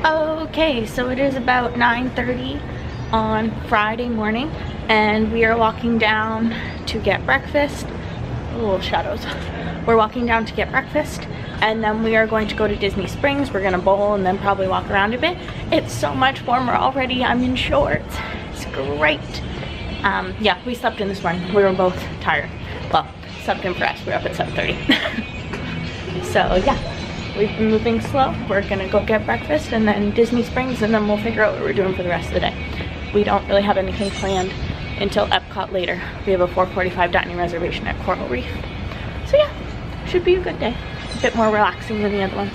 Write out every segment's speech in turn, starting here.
Okay, so it is about 9:30 on Friday morning, and we are walking down to get breakfast. Little shadows. We're walking down to get breakfast, and then we are going to go to Disney Springs. We're gonna bowl and then probably walk around a bit. It's so much warmer already. I'm in shorts. It's great. Yeah, we slept in this morning. We were both tired. Well, slept in for us. We were up at 7:30. So yeah, we've been moving slow. We're gonna go get breakfast and then Disney Springs, and then we'll figure out what we're doing for the rest of the day. We don't really have anything planned until Epcot later. We have a 4:45 dining reservation at Coral Reef. So yeah, should be a good day. A bit more relaxing than the other ones.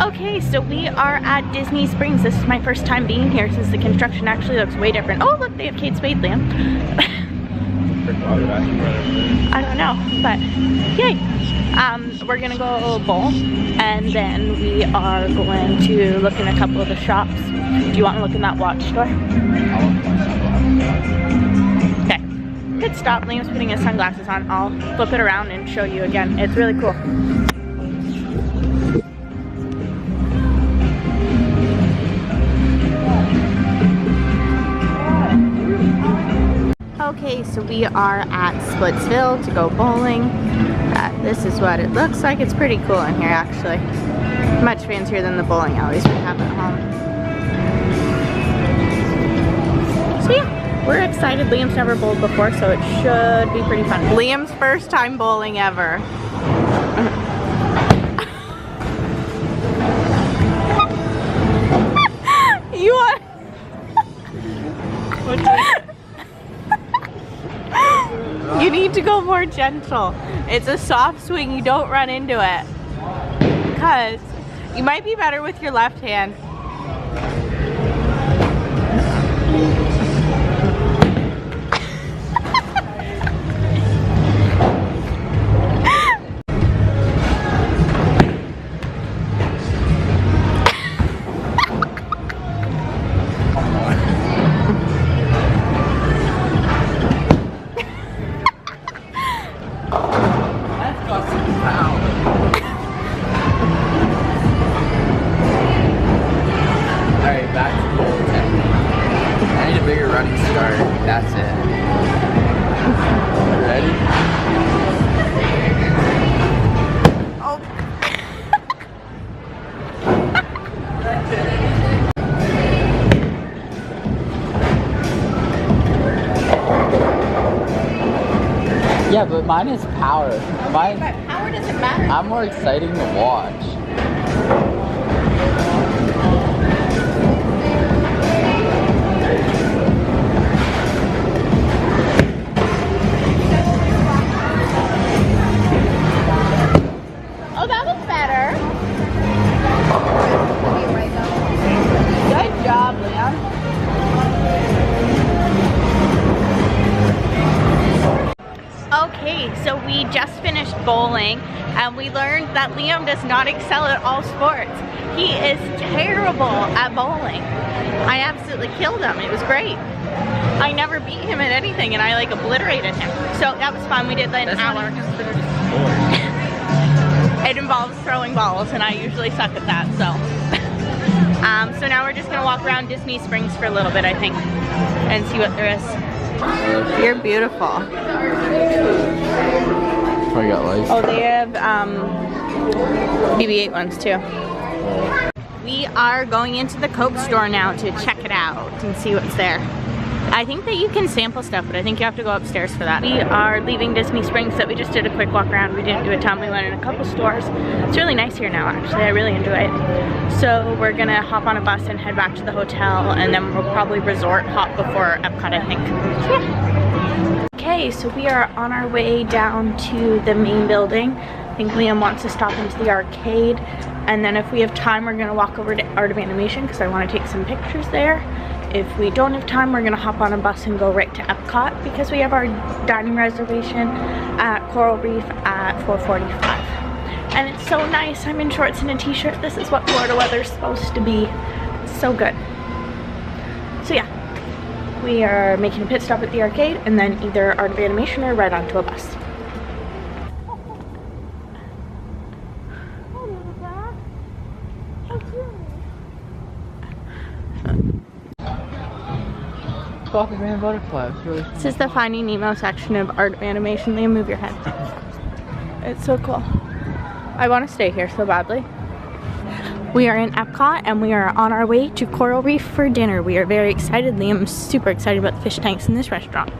Okay, so we are at Disney Springs. This is my first time being here since the construction actually looks way different. Oh look, they have Kate Spade Liam. I don't know, but yay. We're gonna go bowl, and then we are going to look in a couple of the shops. Do you want to look in that watch store? Okay. Good stop. Liam's putting his sunglasses on. I'll flip it around and show you again. It's really cool. Okay, so we are at Splitsville to go bowling. This is what it looks like. It's pretty cool in here actually. Much fancier than the bowling alleys we have at home. So yeah, we're excited. Liam's never bowled before, so it should be pretty fun. Liam's first time bowling ever. You want... You need to go more gentle. It's a soft swing, you don't run into it. Because you might be better with your left hand. That's it. Ready? Oh. Yeah, but mine is power. Mine, but power doesn't matter. I'm more exciting to watch. Okay, so we just finished bowling and we learned that Liam does not excel at all sports. He is terrible at bowling. I absolutely killed him. It was great. I never beat him at anything and I like obliterated him. So that was fun. We did an hour. It involves throwing balls and I usually suck at that, so. So now we're just gonna walk around Disney Springs for a little bit, I think, and see what there is. You're beautiful. I got lights. Oh, they have BB-8 ones too. We are going into the Coke store now to check it out and see what's there. I think that you can sample stuff, but I think you have to go upstairs for that. We are leaving Disney Springs, so we just did a quick walk around. We didn't do a ton. We went in a couple stores. It's really nice here now, actually. I really enjoy it. So we're gonna hop on a bus and head back to the hotel, and then we'll probably resort hop before Epcot, I think. Yeah. Okay, so we are on our way down to the main building. I think Liam wants to stop into the arcade, and then if we have time, we're gonna walk over to Art of Animation because I want to take some pictures there. If we don't have time, we're gonna hop on a bus and go right to Epcot because we have our dining reservation at Coral Reef at 4:45. And it's so nice. I'm in shorts and a t-shirt. This is what Florida weather is supposed to be. It's so good. So yeah, we are making a pit stop at the arcade and then either Art of Animation or right onto a bus. Fluffy Man butterfly. Really This is the Finding Nemo section of art animation. Liam, move your head. It's so cool. I want to stay here so badly. We are in Epcot and we are on our way to Coral Reef for dinner. We are very excited. Liam's super excited about the fish tanks in this restaurant.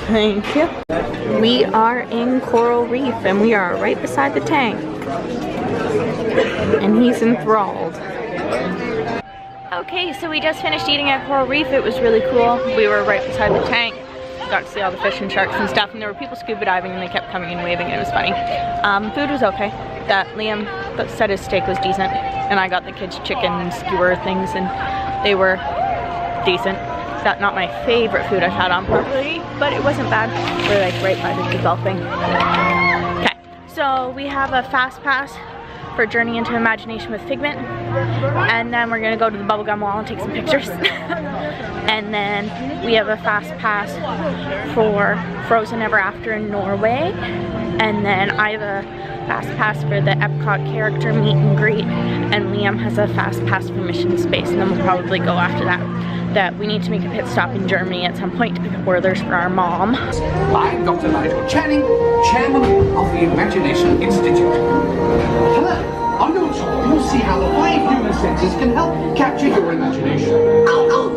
Thank you. We are in Coral Reef and we are right beside the tank. And he's enthralled. Okay, so we just finished eating at Coral Reef. It was really cool. We were right beside the tank. Got to see all the fish and sharks and stuff, and there were people scuba diving and they kept coming and waving. It was funny. Food was okay. That Liam said his steak was decent, and I got the kids chicken skewer things and they were decent. That's not my favorite food I've had on property, but it wasn't bad. We're like right by the developing. Okay, so we have a fast pass for Journey into Imagination with Figment, and then we're gonna go to the bubblegum wall and take some pictures. And then we have a fast pass for Frozen Ever After in Norway, and then I have a fast pass for the Epcot character meet and greet, and Liam has a fast pass for Mission Space, and then we'll probably go after that. That we need to make a pit stop in Germany at some point to pick up Werther's for our mom. I'm Dr. Nigel Channing, Chairman of the Imagination Institute. Hello. On your tour, you'll see how the 5 human senses can help capture your imagination.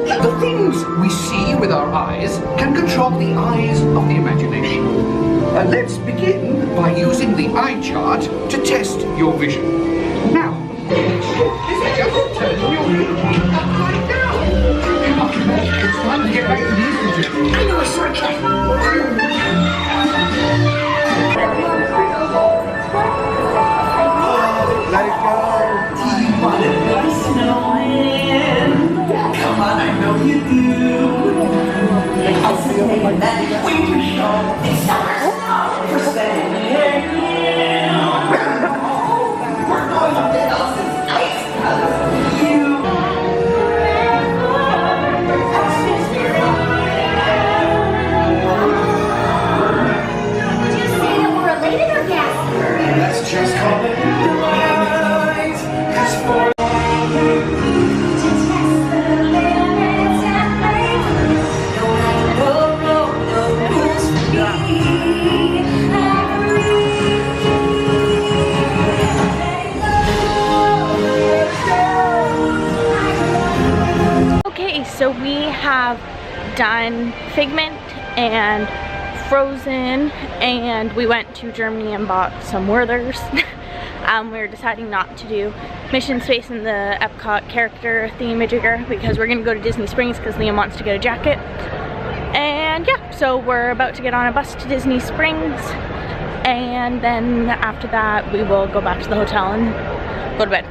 The things we see with our eyes can control the eyes of the imagination. Let's begin by using the eye chart to test your vision. Now, this is just turning your vision upside down. It's time to get back to the Institute. I know a shortcut. Let it go. Do you want to be snowing? Come on, I know you do. I'll say that winter show. It's summer snow for staying here. We're going to Dawson's Ice because of you. Would you say that we're related or gassy? Let's just call it right. 'Cause for So we have done Figment and Frozen, and we went to Germany and bought some Werther's. We were deciding not to do Mission Space in the Epcot character thingamajigger because we're gonna go to Disney Springs because Liam wants to get a jacket. And yeah, so we're about to get on a bus to Disney Springs, and then after that we will go back to the hotel and go to bed.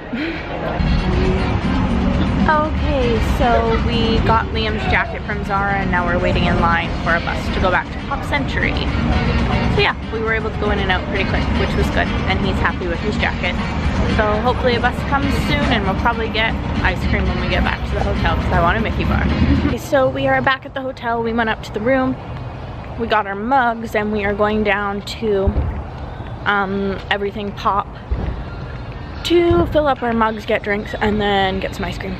Okay, so we got Liam's jacket from Zara and now we're waiting in line for a bus to go back to Pop Century. So yeah, we were able to go in and out pretty quick, which was good, and he's happy with his jacket. So hopefully a bus comes soon and we'll probably get ice cream when we get back to the hotel because I want a Mickey bar. Okay, so we are back at the hotel. We went up to the room, we got our mugs, and we are going down to Everything Pop to fill up our mugs, get drinks, and then get some ice cream.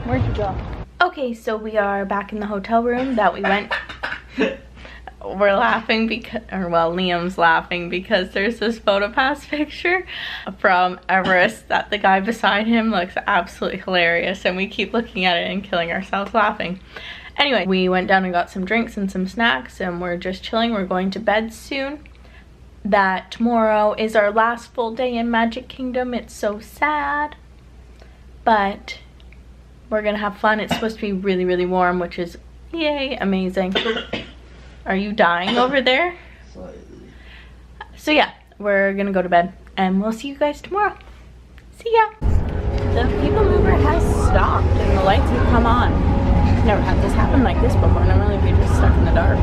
Where'd you go? Okay, so we are back in the hotel room that we went. We're laughing because, or well, Liam's laughing because there's this PhotoPass picture from Everest that the guy beside him looks absolutely hilarious, and we keep looking at it and killing ourselves laughing. Anyway, we went down and got some drinks and some snacks, and we're just chilling. We're going to bed soon. That tomorrow is our last full day in Magic Kingdom. It's so sad, but we're gonna have fun. It's supposed to be really, really warm, which is yay, amazing. Are you dying over there? Slightly. So yeah, we're gonna go to bed and we'll see you guys tomorrow. See ya. The people mover has stopped and the lights have come on. Never had this happen like this before. Normally we're just stuck in the dark.